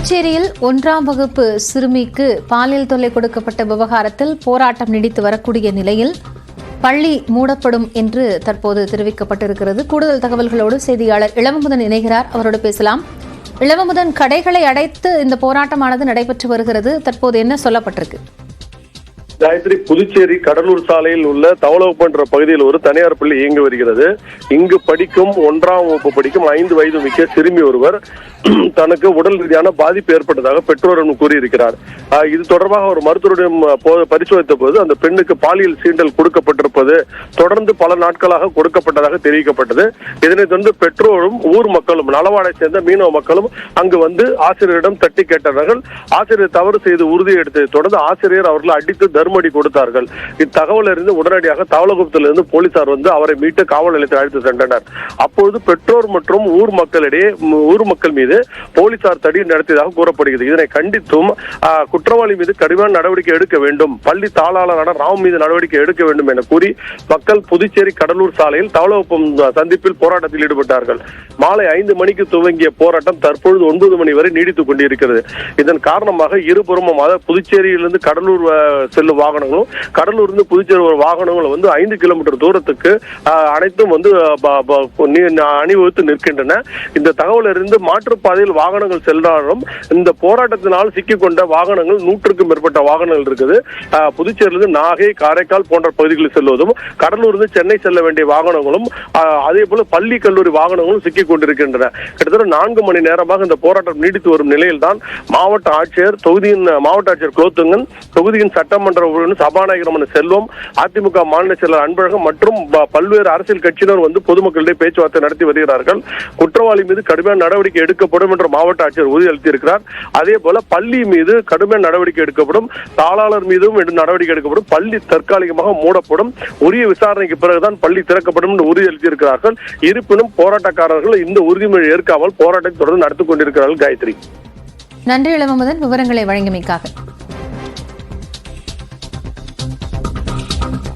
புதுச்சேரியில் 1ஆம் வகுப்பு சிறுமிக்கு பாலியல் தொல்லை கொடுக்கப்பட்ட விவகாரத்தில் போராட்டம் நீடித்து வரக்கூடிய நிலையில் பள்ளி மூடப்படும் என்று தற்போது தெரிவிக்கப்பட்டிருக்கிறது. கூடுதல் தகவல்களோடு செய்தியாளர் இளவமுதன் இணைகிறார். அவரோடு பேசலாம். இளவமுதன், கடைகளை அடைத்து இந்த போராட்டமானது நடைபெற்று வருகிறது. தற்போது என்ன சொல்லப்பட்டிருக்கு? காயத்ரி, புதுச்சேரி கடலூர் சாலையில் உள்ள தவளகுப்பம் என்ற பகுதியில் ஒரு தனியார் பள்ளி இயங்கி வருகிறது. இங்கு படிக்கும் 1ஆம் வகுப்பு படிக்கும் 5 வயது மிக்க சிறுமி ஒருவர் தனக்கு உடல் ரீதியான பாதிப்பு ஏற்பட்டதாக பெற்றோரிடம் கூறியிருக்கிறார். இது தொடர்பாக ஒரு மருத்துவரிடம் பரிசோதித்த போது அந்த பெண்ணுக்கு பாலியல் சீண்டல் கொடுக்கப்பட்டிருப்பது தொடர்ந்து பல நாட்களாக கொடுக்கப்பட்டதாக தெரிவிக்கப்பட்டது. இதனைத் தொடர்ந்து பெற்றோரும் ஊர் மக்களும் நலவாடை சேர்ந்த மீனவ மக்களும் அங்கு வந்து ஆசிரியரிடம் தட்டி கேட்டார்கள். ஆசிரியர் தவறு செய்து உறுதி எடுத்ததை தொடர்ந்து ஆசிரியர் அவர்கள் அடித்து தர்மடி கொடுத்தார்கள். இத்தகவல் அறிந்து உடனடியாக தவளகுப்பத்திலிருந்து போலீசார் வந்து அவரை மீட்டு காவல் நிலையத்தில் அழைத்து சென்றனர். அப்பொழுது பெற்றோர் மற்றும் ஊர் மக்கள் மீது போலீசார் தடி நடத்தியதாக கூறப்படுகிறது. இதனை கண்டித்தும் குற்றவாளி மீது கடுமையான நடவடிக்கை எடுக்க வேண்டும், பள்ளி தாளாளரான ராம் மீது நடவடிக்கை எடுக்க வேண்டும் என கூறி மக்கள் புதுச்சேரி கடலூர் சாலையில் தவளகுப்பம் சந்திப்பில் போராட்டத்தில் ஈடுபட்டார்கள். மாலை 5 மணிக்கு துவங்கிய போராட்டம் தற்பொழுது 9 மணி வரை நீடித்துக் கொண்டிருக்கிறது. இதன் காரணமாக இருபுறமும் புதுச்சேரியிலிருந்து கடலூர் செல்லும் வாகனங்களும் கடலூர்ந்து புதுச்சேரி வாகனங்களும் வந்து 5 கிலோமீட்டர் தூரத்துக்கு அனைத்தும் வந்து அணிவகுத்து நிற்கின்றன. இந்த தகவல் அறிந்து மாற்றுப்பாதையில் வாகனங்கள் சென்றாலும் இந்த போராட்டத்தினால் சிக்கிக்கொண்ட வாகனங்கள் 100க்கும் மேற்பட்ட வாகனங்கள் இருக்குது. புதுச்சேரியிலிருந்து நாகை, காரைக்கால் போன்ற பகுதிகளில் செல்வதும் கடலூர்ந்து சென்னை செல்ல வேண்டிய வாகனங்களும் அதே போல பள்ளி கல்லூரி வாகனங்களும் சிக்கிக் கொண்டிருக்கின்றன. கிட்டத்தட்ட 4 மணி நேரமாக இந்த போராட்டம் நீடித்து வரும் நிலையில்தான் மாவட்ட ஆட்சியர் குலோத்துங்கன், தொகுதியின் சட்டமன்ற சபாநாயகர் செல்வம், அதிமுக மாநில செயலர் அன்பழகம் மற்றும் பல்வேறு அரசியல் கட்சியினர் வந்து பொதுமக்களிடையே பேச்சுவார்த்தை நடத்தி வருகிறார்கள். குற்றவாளி மீது கடுமையான நடவடிக்கை எடுக்கப்படும் என்று மாவட்ட ஆட்சியர் உறுதியளித்திருக்கிறார். அதே போல பள்ளி மீது கடுமையான நடவடிக்கை எடுக்கப்படும், தாளாளர் மீதும் நடவடிக்கை எடுக்கப்படும், பள்ளி தற்காலிகமாக மூடப்படும், உரிய விசாரணைக்கு பிறகுதான் பள்ளி திறக்கப்படும் என்று உறுதியளித்திருக்கிறார்கள். இருப்பினும் போராட்டக்காரர்கள் இந்த உறுதிமொழி ஏற்காமல் போராட்டத்தை தொடர்ந்து நடத்திக் கொண்டிருக்கிறார்கள். காயத்ரி, நன்றி இளவமுதன், விவரங்களை வழங்கியமைக்காக.